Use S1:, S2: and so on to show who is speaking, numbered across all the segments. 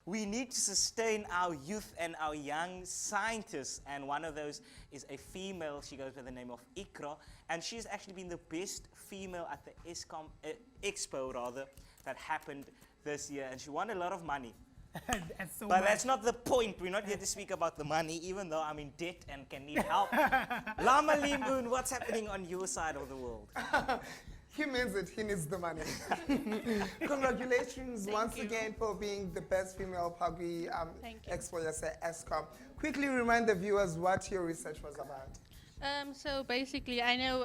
S1: we need to sustain our youth and our young scientists. And one of those is a female. She goes by the name of Iqra. And she's actually been the best female at the Eskom Expo, rather, that happened this year. And she won a lot of money.
S2: That's so
S1: But
S2: much.
S1: that's not the point. We're not here to speak about the money, even though I'm in debt and can need help. Llama Limboon, what's happening on your side of the world?
S3: He means it. He needs the money. Congratulations once again for being the best female Puggy Expo at Eskom. Quickly remind the viewers what your research was about.
S4: So basically, I know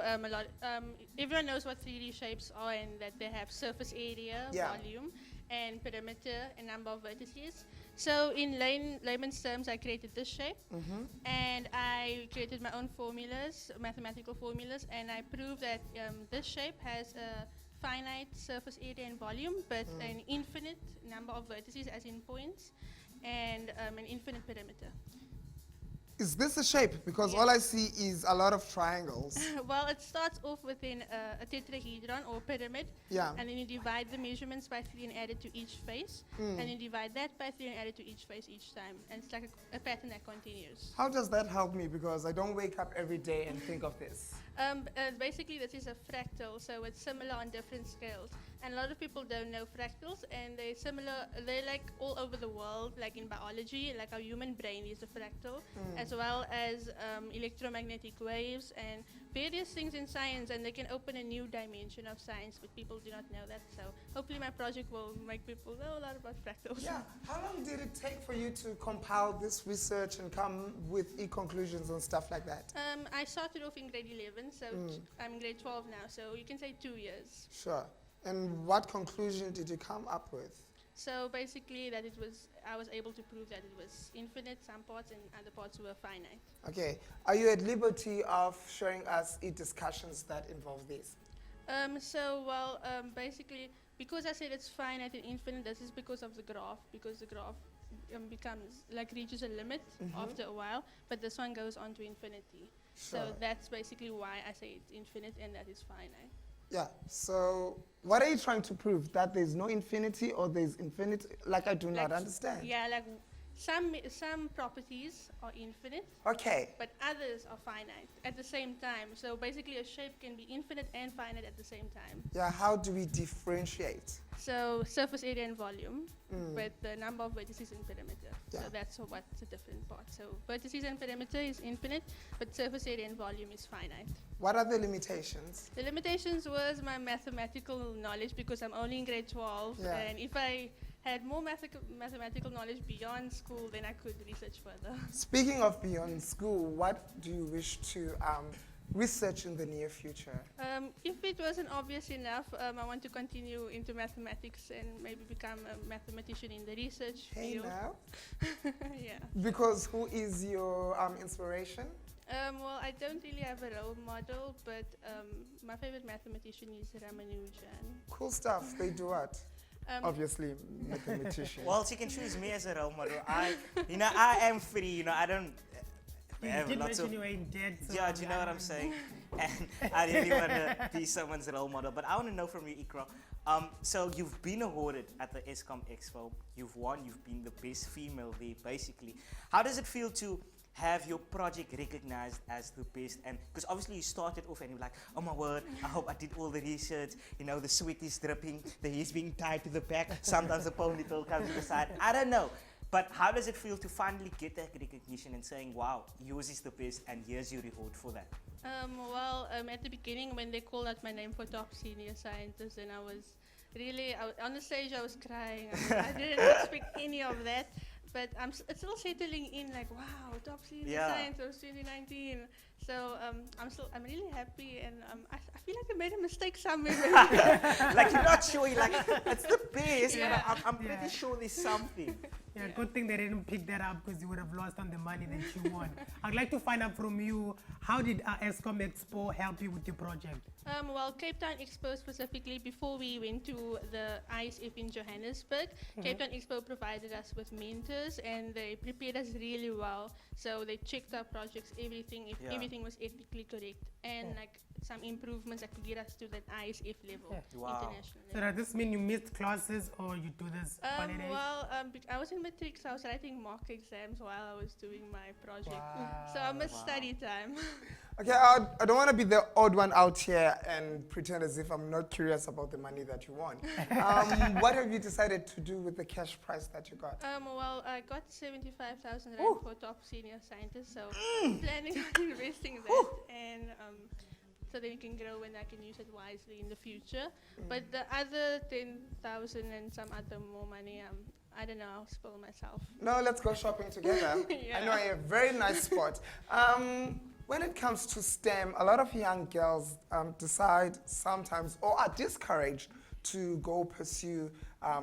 S4: everyone knows what 3D shapes are and that they have surface area, volume, and perimeter, and number of vertices. So in layman's terms, I created this shape, and I created my own formulas, mathematical formulas, and I proved that this shape has a finite surface area and volume, but an infinite number of vertices, as in points, and an infinite perimeter.
S3: Is this a shape? Because all I see is a lot of triangles.
S4: Well, it starts off within a tetrahedron or pyramid, and then you divide the measurements by 3 and add it to each face, and you divide that by 3 and add it to each face each time, and it's like a pattern that continues.
S3: How does that help me? Because I don't wake up every day and think of this.
S4: Basically, this is a fractal, so it's similar on different scales. And a lot of people don't know fractals, and they're similar, they're like all over the world, like in biology, like our human brain is a fractal, as well as electromagnetic waves and various things in science, and they can open a new dimension of science, but people do not know that. So hopefully my project will make people know a lot about fractals.
S3: Yeah. How long did it take for you to compile this research and come with conclusions and stuff like that?
S4: I started off in grade 11, so I'm in grade 12 now, so you can say 2 years.
S3: Sure. And what conclusion did you come up with?
S4: So basically that I was able to prove that it was infinite, some parts, and other parts were finite.
S3: Okay. Are you at liberty of showing us discussions that involve this?
S4: Basically, because I said it's finite and infinite, this is because of the graph, because the graph reaches a limit after a while, but this one goes on to infinity.
S3: Sure.
S4: So that's basically why I say it's infinite and that is finite.
S3: Yeah, so what are you trying to prove? That there's no infinity or there's infinity? Like, I do not understand.
S4: Yeah, like some properties are infinite, but others are finite at the same time. So basically a shape can be infinite and finite at the same time.
S3: Yeah, how do we differentiate?
S4: So surface area and volume, but the number of vertices and perimeter. So that's what's the different part. So vertices and perimeter is infinite, but surface area and volume is finite.
S3: What are the limitations?
S4: The limitations was my mathematical knowledge, because I'm only in grade 12, and if I had more mathematical knowledge beyond school, then I could research further.
S3: Speaking of beyond school, what do you wish to research in the near future?
S4: If it wasn't obvious enough, I want to continue into mathematics and maybe become a mathematician in the research field.
S3: Now?
S4: Yeah.
S3: Because who is your inspiration?
S4: Well, I don't really have a role model, but my favorite mathematician is Ramanujan.
S3: Cool stuff. They do what? Obviously, mathematician.
S1: Well, she can choose me as a role model. I am free. I don't.
S2: You did mention you were in debt. So
S1: yeah, do you know what I'm saying? And I really want to be someone's role model. But I want to know from you, Iqra. So you've been awarded at the Eskom Expo. You've won. You've been the best female there, basically. How does it feel to have your project recognized as the best? And because obviously you started off and you're like, oh my word, I hope I did all the research, the sweat is dripping, the hair is being tied to the back, sometimes the ponytail comes to the side, I don't know. But how does it feel to finally get that recognition and saying, wow, yours is the best and here's your reward for that?
S4: At the beginning when they called out my name for top senior scientist, and I was really, on the stage I was crying. I didn't expect any of that. But it's still settling in, like, wow, top senior science of 2019. So I'm really happy, and I feel like I made a mistake somewhere.
S1: Like you're not sure, you're like, it's the best, but I'm pretty sure there's something.
S2: Yeah, good thing they didn't pick that up, because you would have lost on the money that you won. I'd like to find out from you, how did Eskom Expo help you with your project?
S4: Well, Cape Town Expo specifically, before we went to the ISF in Johannesburg, Cape Town Expo provided us with mentors, and they prepared us really well. So they checked our projects, everything, if everything was ethically correct, and like some improvements that could get us to that ISF level, international level.
S2: So does this mean you missed classes, or you do this holidays?
S4: I was in matrics, I was writing mock exams while I was doing my project.
S2: Wow.
S4: So I missed study time.
S3: Okay, I don't want to be the odd one out here and pretend as if I'm not curious about the money that you won. What have you decided to do with the cash prize that you got?
S4: Well, I got 75,000 rand for top senior scientist, so planning on investing that, and so then you can grow and I can use it wisely in the future. But the other 10,000 and some other more money, I don't know, I'll spoil myself.
S3: No, let's go shopping together.
S4: Yeah.
S3: I know a very nice spot. When it comes to STEM, a lot of young girls decide sometimes or are discouraged to go pursue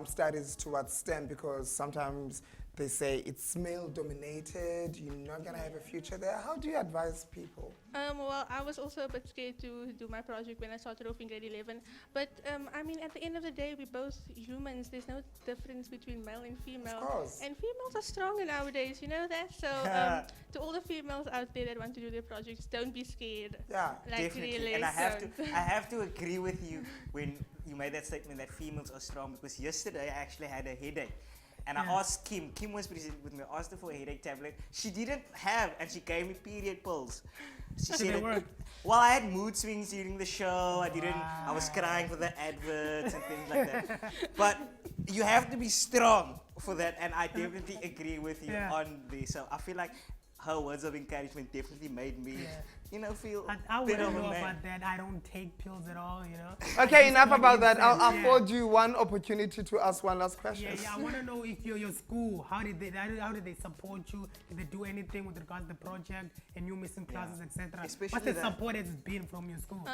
S3: studies towards STEM because sometimes they say it's male dominated, you're not going to have a future there. How do you advise people?
S4: Well, I was also a bit scared to do my project when I started off in grade 11. But I mean, at the end of the day, we're both humans. There's no difference between male and female.
S3: Of course.
S4: And females are stronger nowadays, you know that? So to all the females out there that want to do their projects, don't be scared.
S3: Yeah,
S4: like
S1: definitely.
S4: Really,
S1: And I have to agree with you when you made that statement that females are strong, because yesterday I actually had a headache. And I asked Kim was present with me, I asked her for a headache tablet. She didn't have, and she gave me period pills. She said, well, I had mood swings during the show. I was crying for the adverts and things like that. But you have to be strong for that, and I definitely agree with you on this. So I feel like her words of encouragement definitely made me, feel
S2: I
S1: bit
S2: wouldn't
S1: of a
S2: know
S1: man.
S2: about that. I don't take pills at all, you know.
S3: Okay, enough about that. I'll afford you one opportunity to ask one last question.
S2: Yeah, I want to know if your school, how did they support you? Did they do anything with regards to the project and you missing classes, etc.? What's the support has been from your school?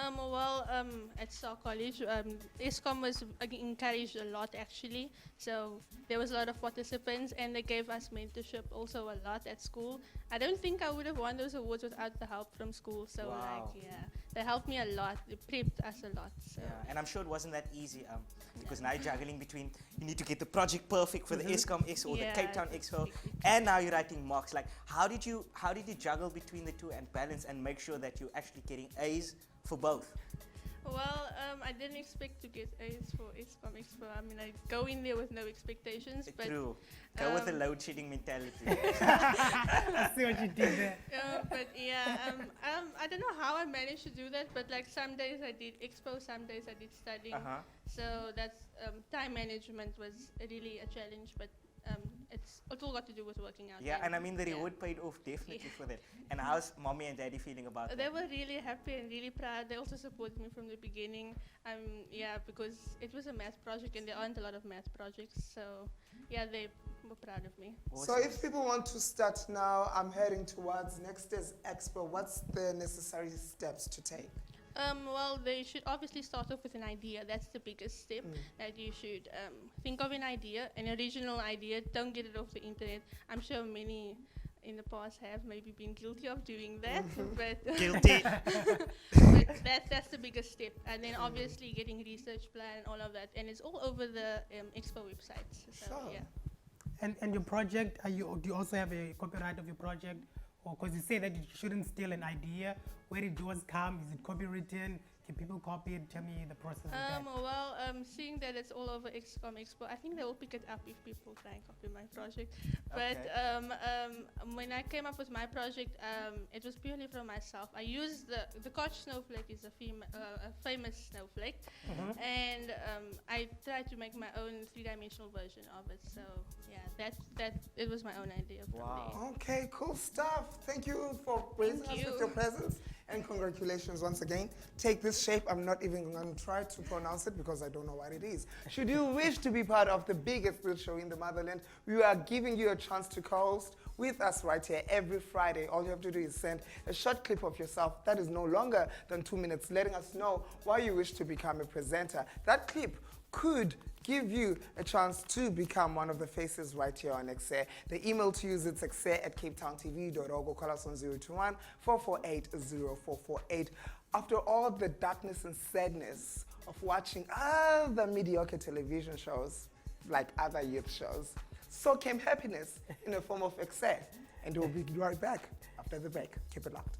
S4: At Star College, Eskom was encouraged a lot actually. So there was a lot of participants, and they gave us mentorship also a lot at school. I don't think I would have won those awards without the help from school. So they helped me a lot. They prepped us a lot. So.
S1: Yeah, and I'm sure it wasn't that easy because now you're juggling between, you need to get the project perfect for the Eskom Expo or the Cape Town Expo, and now you're writing mocks. Like, how did you juggle between the two and balance and make sure that you're actually getting A's for both?
S4: Well, I didn't expect to get A's for Eskom Expo. I mean, I go in there with no expectations. But,
S1: true. Go with the load shedding mentality.
S2: I see what you did there.
S4: I don't know how I managed to do that, but like some days I did expo, some days I did studying. So that's time management was really a challenge, but it's all got to do with working out.
S1: Yeah, and I mean the reward paid off definitely for that. And how's mommy and daddy feeling about that?
S4: They were really happy and really proud. They also supported me from the beginning. Because it was a math project and there aren't a lot of math projects. So they were proud of me.
S3: Awesome. So if people want to start now, I'm heading towards next year's expo. What's the necessary steps to take?
S4: Well, they should obviously start off with an idea. That's the biggest step. That you should think of an original idea. Don't get it off the internet. I'm sure many in the past have maybe been guilty of doing that. But
S1: guilty.
S4: But that's the biggest step. And then obviously getting research plan and all of that. And it's all over the Expo websites. So,
S2: And your project, do you also have a copyright of your project? Because you say that you shouldn't steal an idea. Where did yours come? Is it copywritten? Can people copy it? Tell me the process of that.
S4: Seeing that it's all over Eskom Expo, I think they will pick it up if people try and copy my project. But when I came up with my project, it was purely from myself. I used the Koch snowflake is a famous snowflake, and I tried to make my own three-dimensional version of it. So that it was my own idea.
S3: Wow. Okay, cool stuff. Thank you for gracing us with your presence. And congratulations once again. Take this shape. I'm not even going to try to pronounce it because I don't know what it is. Should you wish to be part of the biggest thrill show in the motherland, we are giving you a chance to co-host with us right here every Friday. All you have to do is send a short clip of yourself that is no longer than 2 minutes, letting us know why you wish to become a presenter. That clip could give you a chance to become one of the faces right here on Ekse. The email to use is ekse@capetowntv.org or call us on 021-448-0448. After all the darkness and sadness of watching other mediocre television shows, like other youth shows, so came happiness in the form of Ekse. And we'll be right back after the break. Keep it locked.